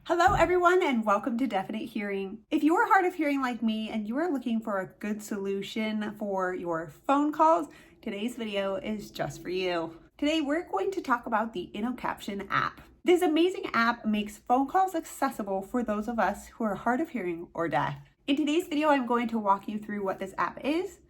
Hello everyone and welcome to Definite Hearing. If you are hard of hearing like me and you are looking for a good solution for your phone calls, today's video is just for you. Today we're going to talk about the InnoCaption app. This amazing app makes phone calls accessible for those of us who are hard of hearing or deaf. In today's video, I'm going to walk you through what this app is,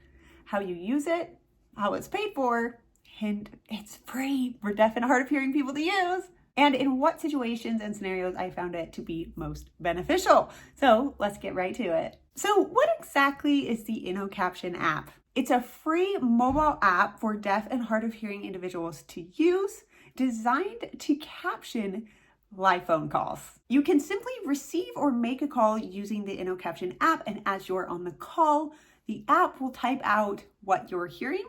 how you use it, how it's paid for, and it's free for deaf and hard of hearing people to use, and in what situations and scenarios I found it to be most beneficial. So let's get right to it. So what exactly is the InnoCaption app? It's a free mobile app for deaf and hard of hearing individuals to use, designed to caption live phone calls. You can simply receive or make a call using the InnoCaption app, and as you're on the call, the app will type out what you're hearing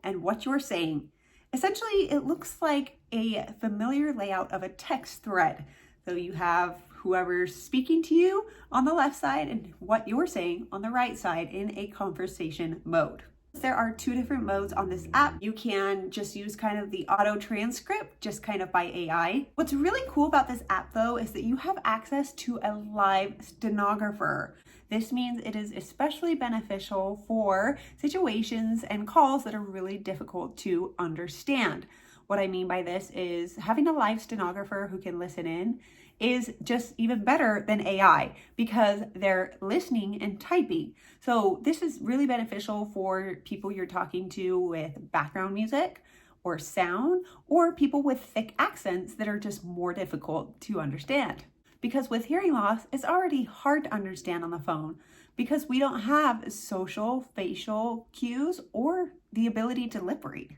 and what you're saying. Essentially, it looks like a familiar layout of a text thread. So you have whoever's speaking to you on the left side and what you're saying on the right side in a conversation mode. There are two different modes on this app. You can just use kind of the auto transcript, just kind of by AI. What's really cool about this app though is that you have access to a live stenographer. This means it is especially beneficial for situations and calls that are really difficult to understand. What I mean by this is having a live stenographer who can listen in is just even better than AI because they're listening and typing. So this is really beneficial for people you're talking to with background music or sound, or people with thick accents that are just more difficult to understand. Because with hearing loss, it's already hard to understand on the phone because we don't have social facial cues or the ability to lip read.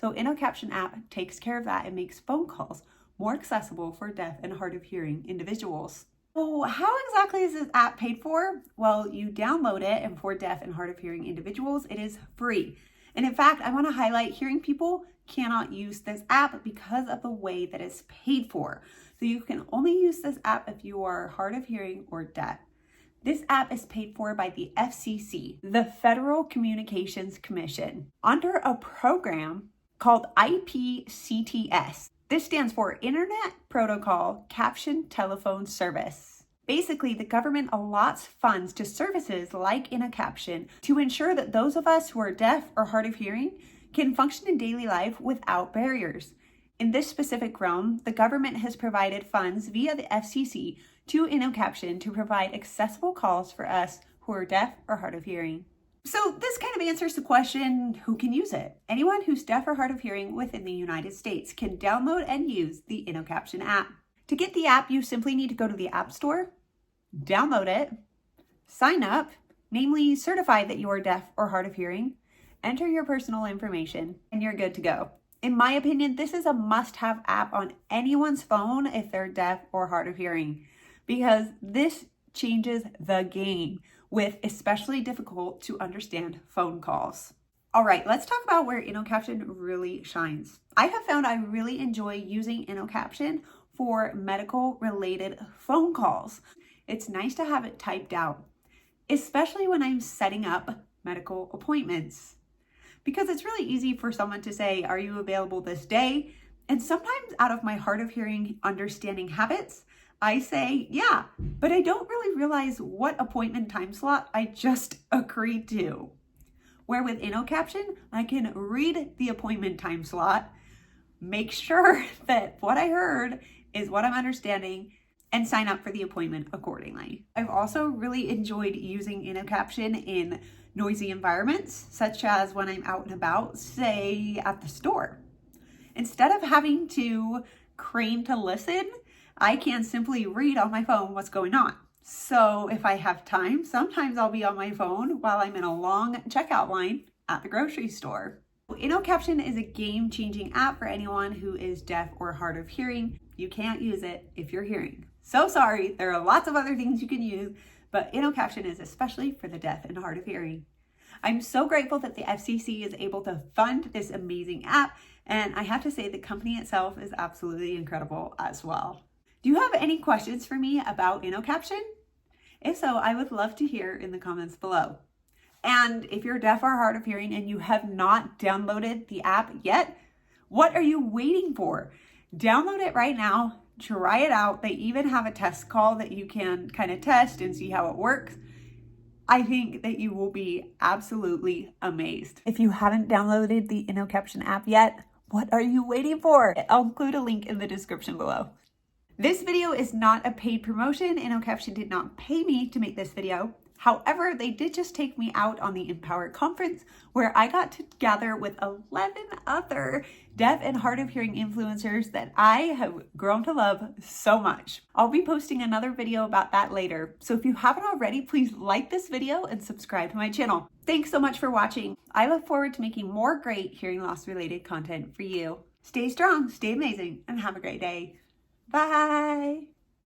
So InnoCaption app takes care of that and makes phone calls more accessible for deaf and hard of hearing individuals. So how exactly is this app paid for? Well, you download it, and for deaf and hard of hearing individuals, it is free. And in fact, I want to highlight hearing people cannot use this app because of the way that it's paid for. So you can only use this app if you are hard of hearing or deaf. This app is paid for by the FCC, the Federal Communications Commission, under a program called IPCTS. This stands for Internet Protocol Caption Telephone Service. Basically, the government allots funds to services like InnoCaption to ensure that those of us who are deaf or hard of hearing can function in daily life without barriers. In this specific realm, the government has provided funds via the FCC to InnoCaption to provide accessible calls for us who are deaf or hard of hearing. So this kind of answers the question, who can use it? Anyone who's deaf or hard of hearing within the United States can download and use the InnoCaption app. To get the app, you simply need to go to the App Store, download it, sign up, namely certify that you are deaf or hard of hearing, enter your personal information, and you're good to go. In my opinion, this is a must-have app on anyone's phone if they're deaf or hard of hearing, because this changes the game with especially difficult to understand phone calls. All right, let's talk about where InnoCaption really shines. I have found I really enjoy using InnoCaption for medical related phone calls. It's nice to have it typed out, especially when I'm setting up medical appointments, because it's really easy for someone to say, are you available this day? And sometimes out of my hard of hearing understanding habits, I say, yeah, but I don't really realize what appointment time slot I just agreed to. Where with InnoCaption, I can read the appointment time slot, make sure that what I heard is what I'm understanding, and sign up for the appointment accordingly. I've also really enjoyed using InnoCaption in noisy environments, such as when I'm out and about, say at the store. Instead of having to crane to listen, I can simply read on my phone what's going on. So if I have time, sometimes I'll be on my phone while I'm in a long checkout line at the grocery store. InnoCaption is a game-changing app for anyone who is deaf or hard of hearing. You can't use it if you're hearing. So sorry, there are lots of other things you can use, but InnoCaption is especially for the deaf and hard of hearing. I'm so grateful that the FCC is able to fund this amazing app, and I have to say the company itself is absolutely incredible as well. Do you have any questions for me about InnoCaption? If so, I would love to hear in the comments below. And if you're deaf or hard of hearing and you have not downloaded the app yet, what are you waiting for? Download it right now Try it out. They even have a test call that you can kind of test and see how it works. I think that you will be absolutely amazed. If you haven't downloaded the InnoCaption app yet, what are you waiting for? I'll include a link in the description below. This video is not a paid promotion. InnoCaption did not pay me to make this video. However, they did just take me out on the Empower conference where I got to gather with 11 other deaf and hard of hearing influencers that I have grown to love so much. I'll be posting another video about that later. So if you haven't already, please like this video and subscribe to my channel. Thanks so much for watching. I look forward to making more great hearing loss related content for you. Stay strong, stay amazing, and have a great day. Bye.